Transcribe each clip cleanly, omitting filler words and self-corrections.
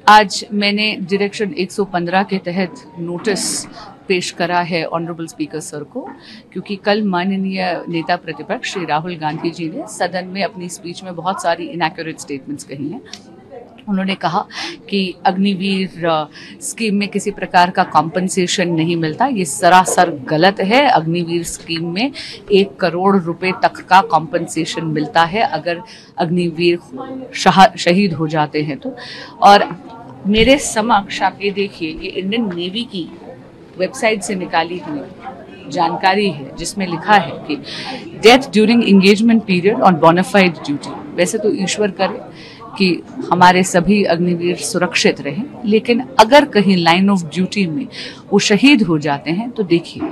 आज मैंने डायरेक्शन 115 के तहत नोटिस पेश करा है ऑनरेबल स्पीकर सर को, क्योंकि कल माननीय नेता प्रतिपक्ष श्री राहुल गांधी जी ने सदन में अपनी स्पीच में बहुत सारी इनएक्यूरेट स्टेटमेंट्स कही हैं। उन्होंने कहा कि अग्निवीर स्कीम में किसी प्रकार का कॉम्पनसेशन नहीं मिलता। ये सरासर गलत है। अग्निवीर स्कीम में 1 करोड़ रुपए तक का कॉम्पनसेशन मिलता है अगर अग्निवीर शहीद हो जाते हैं तो। और मेरे समक्ष आप ये देखिए, ये इंडियन नेवी की वेबसाइट से निकाली हुई जानकारी है, जिसमें लिखा है कि death during engagement period on bona fide duty. वैसे तो ईश्वर करे कि हमारे सभी अग्निवीर सुरक्षित रहें, लेकिन अगर कहीं लाइन ऑफ ड्यूटी में वो शहीद हो जाते हैं तो देखिए,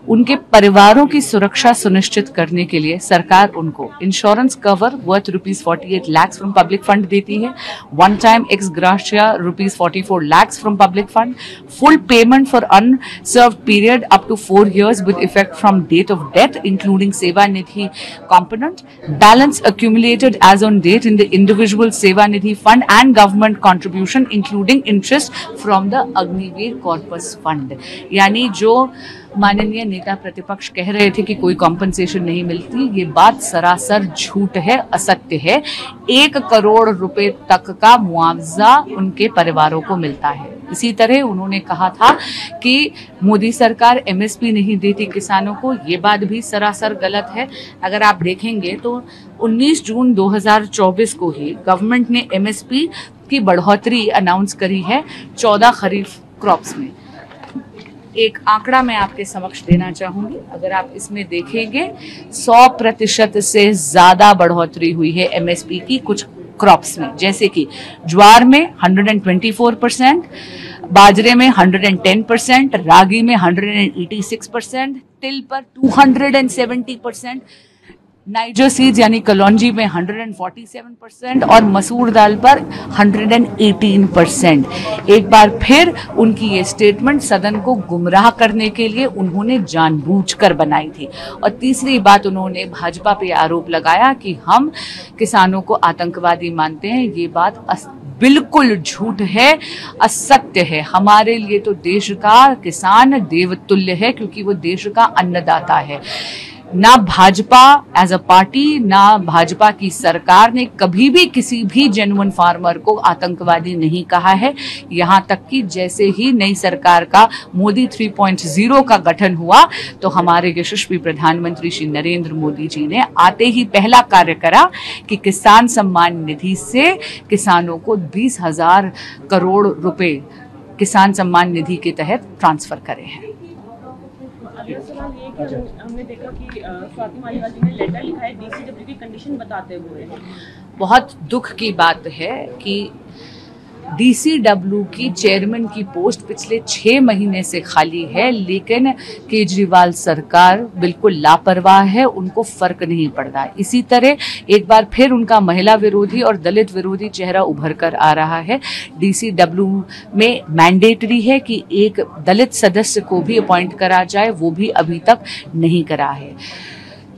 उनके परिवारों की सुरक्षा सुनिश्चित करने के लिए सरकार उनको insurance cover worth ₹48 lakh from public fund देती है, one time ex gratia ₹44 lakh from public fund, full payment for unserved period up to 4 years with effect from date of death including Seva Nidhi component, balance accumulated as on date in the individual Seva Nidhi fund and government contribution including interest from the Agniveer Corpus Fund। यानी जो माननीय नेता प्रतिपक्ष कह रहे थे कि कोई कॉम्पनसेशन नहीं मिलती, ये बात सरासर झूठ है, असत्य है। 1 करोड़ रुपए तक का मुआवजा उनके परिवारों को मिलता है। इसी तरह उन्होंने कहा था कि मोदी सरकार MSP नहीं देती किसानों को, ये बात भी सरासर गलत है। अगर आप देखेंगे तो 19 जून 2024 को ही गवर्नमेंट ने MSP की बढ़ोतरी अनाउंस करी है 14 खरीफ क्रॉप्स में। एक आंकड़ा मैं आपके समक्ष देना चाहूंगी, अगर आप इसमें देखेंगे 100% से ज्यादा बढ़ोतरी हुई है MSP की कुछ क्रॉप्स में, जैसे कि ज्वार में 124%, बाजरे में 110%, रागी में 186%, तिल पर 270%, नाइजर सीड्स यानी कलौंजी में 147% और मसूर दाल पर 118%। एक बार फिर उनकी ये स्टेटमेंट सदन को गुमराह करने के लिए उन्होंने जानबूझकर बनाई थी। और तीसरी बात, उन्होंने भाजपा पे आरोप लगाया कि हम किसानों को आतंकवादी मानते हैं। ये बात बिल्कुल झूठ है, असत्य है। हमारे लिए तो देश का किसान देवतुल्य है, क्योंकि वो देश का अन्नदाता है। ना भाजपा एज अ पार्टी, ना भाजपा की सरकार ने कभी भी किसी भी जेन्युइन फार्मर को आतंकवादी नहीं कहा है। यहाँ तक कि जैसे ही नई सरकार का मोदी 3.0 का गठन हुआ तो हमारे यशस्वी प्रधानमंत्री श्री नरेंद्र मोदी जी ने आते ही पहला कार्य करा कि किसान सम्मान निधि से किसानों को 20,000 करोड़ रुपए किसान सम्मान निधि के तहत ट्रांसफर करे हैं। अगला सवाल ये कि हमने देखा कि स्वाति मालिवाल जी ने लेटर लिखा है DCW की कंडीशन बताते हुए। बहुत दुख की बात है कि DCW की चेयरमैन की पोस्ट पिछले 6 महीने से खाली है, लेकिन केजरीवाल सरकार बिल्कुल लापरवाह है, उनको फर्क नहीं पड़ता। इसी तरह एक बार फिर उनका महिला विरोधी और दलित विरोधी चेहरा उभर कर आ रहा है। DCW में मैंडेटरी है कि एक दलित सदस्य को भी अपॉइंट करा जाए, वो भी अभी तक नहीं करा है।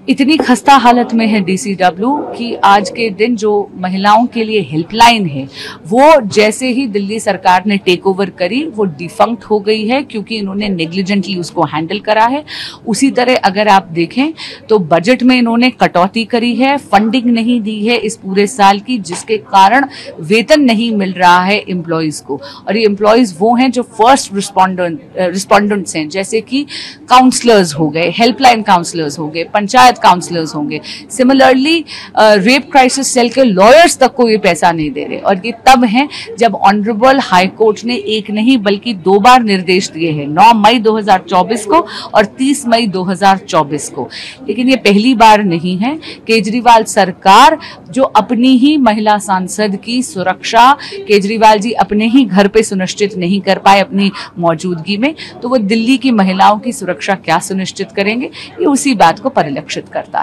इतनी खस्ता हालत में है DCW कि आज के दिन जो महिलाओं के लिए हेल्पलाइन है, वो जैसे ही दिल्ली सरकार ने टेक ओवर करी वो डिफंक्ट हो गई है, क्योंकि इन्होंने नेग्लिजेंटली उसको हैंडल करा है। उसी तरह अगर आप देखें तो बजट में इन्होंने कटौती करी है, फंडिंग नहीं दी है इस पूरे साल की, जिसके कारण वेतन नहीं मिल रहा है एम्प्लॉयज को। और ये एम्प्लॉयज वो हैं जो फर्स्ट रिस्पोंडेंट्स हैं, जैसे कि काउंसलर्स हो गए, हेल्पलाइन काउंसलर्स हो गए, पंचायत काउंसलर्स होंगे। सिमिलरली रेप क्राइसिस सेल के लॉयर्स तक को ये पैसा नहीं दे रहे, और ये तब है जब ऑनरेबल हाई कोर्ट ने एक नहीं बल्कि 2 बार निर्देश दिए हैं, 9 मई 2024 को और 30 मई 2024 को। लेकिन ये पहली बार नहीं है। केजरीवाल सरकार जो अपनी ही महिला सांसद की सुरक्षा केजरीवाल जी अपने ही घर पे सुनिश्चित नहीं कर पाए अपनी मौजूदगी में, तो वो दिल्ली की महिलाओं की सुरक्षा क्या सुनिश्चित करेंगे, ये उसी बात को परिलक्षित करता है।